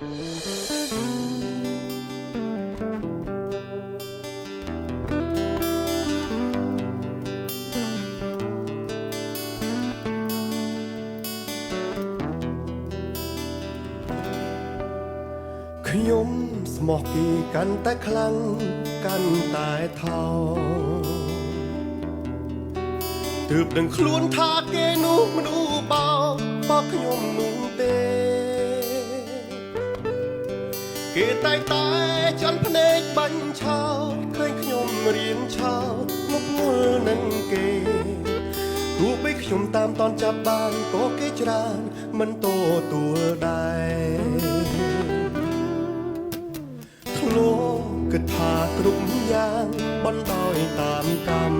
ខ្ញុំស្មោះគេកាន់តែខ្លាំងកាន់តែថោទើបដឹងខ្លួនថាគេនោះមនុស្សបោកខ្ញុំនោះទេគេតែចាំភ្នែកបាញ់ឆោតឃើញខ្ញុំរៀនឆោតមកងល់នឹងគេទោះបីខ្ញុំតាមតនចាប់បានក៏គេច្រើនមិនទទួលដែរលោកគិតថាគ្រប់យ៉ាងបណ្ដោយតាមកម្ម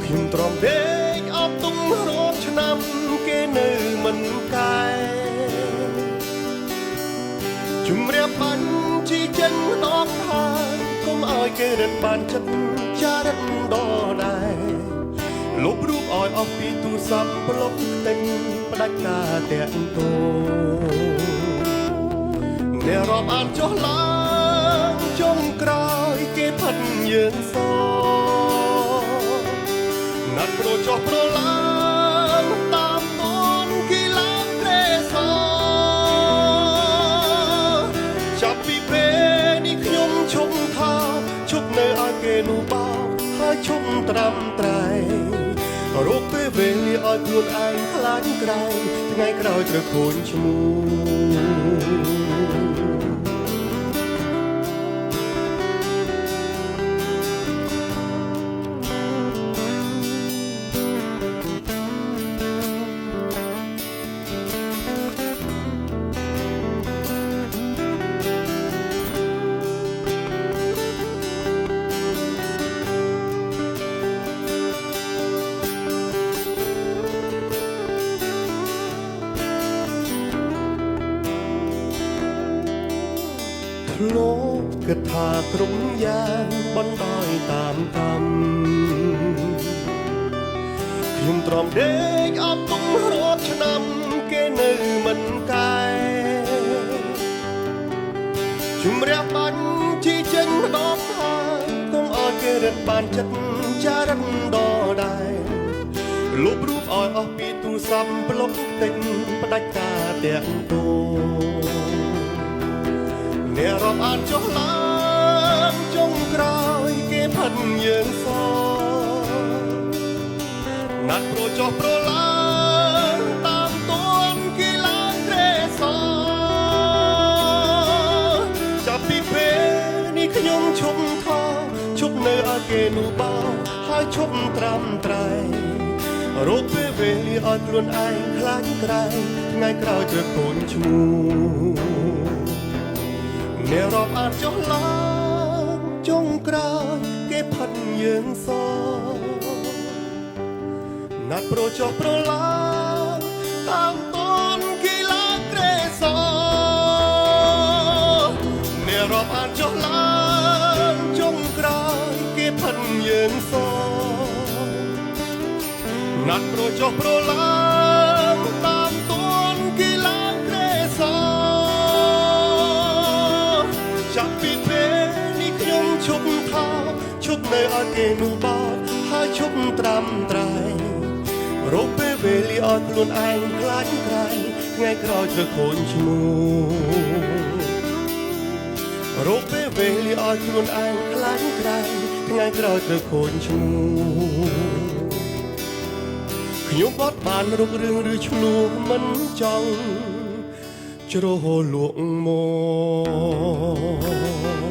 ខ្ញុំទ្រាំដេកអត់ទុំរាប់ឆ្នាំគេនៅមិនកែជំរាបបាញ់ជីចិនម្ដងហើយកុំឲ្យគេរឹតបានចិត្តចារិតដដែរលុបរូបឲ្យអស់ពីទូរស័ព្ទប្លុកទិញផ្ដាច់ការតាក់ទងអ្នករាប់អានចុះឡើងចុងក្រោយគេផិតយើងសណាត់ប្រូចុះប្រូឡើងតាមតនគីឡាត្រេសចាប់ពីពេលនេះខ្ញុំឈប់ថាឈប់នៅឲ្យគេនោះបោកហើយឈប់ត្រាំត្រែងរកពេលវេលាឲ្យខ្លួនឯងខ្លាចក្រែងថ្ងៃក្រោយត្រូវខូចឈ្មោះលោកគិតថាគ្រប់យ៉ាងបណ្ដោយតាមកម្មខ្ញុំទ្រាំដេកអត់ទុំរាប់ឆ្នាំគេនៅមិនកែជំរះបាញ់ជីចេញម្ដងហើយកុំឲ្យគេរឹតបានចិត្តចារិតដដែរលុបរូបឲ្យអស់ពីទូរស័ព្ទប្លុកទិញផ្ដាច់ការតាក់ទងអ្នករាប់អានចុះឡើងចុងក្រោយគេផិតយើងសណាត់ប្រូចុះប្រូឡើងតាមតនគីឡាត្រេសចាប់ពីពេលនេះខ្ញុំឈប់ថាឈប់នៅឲ្យគេនោះបោហើយឈប់ត្រាំត្រែងរកពេលវេលាឲ្យខ្លួនឯងខ្លាចក្រែងថ្ងៃក្រោយត្រូវខូចឈ្មោះអ្នករាប់អានចុះឡើងចុងក្រោយគេផិតយើងសណាត់ប្រូចុះប្រូឡើងតាមតនគីឡាត្រេសអ្នករាប់អានចុះឡើងចុងក្រោយគេផិតយើងសណាត់ប្រូចុះប្រូឡើងតាមតនគីឡាត្រេសចាប់ពីពេលនេះខ្ញុំឈប់ថាឈប់នៅឲ្យគេនោះបោកហើយឈប់ត្រាំត្រែងរកពេលវេលាឲ្យខ្លួនឯងខ្លាចក្រែងថ្ងៃក្រោយត្រូវខូចឈ្មោះរកពេលវេលាឲ្យខ្លួនឯងខ្លាចក្រែងថ្ងៃក្រោយត្រូវខូចឈ្មោះខ្ញុំអត់បានរករឿងឬឈ្លោះមិនចង់ជ្រោះលក់មក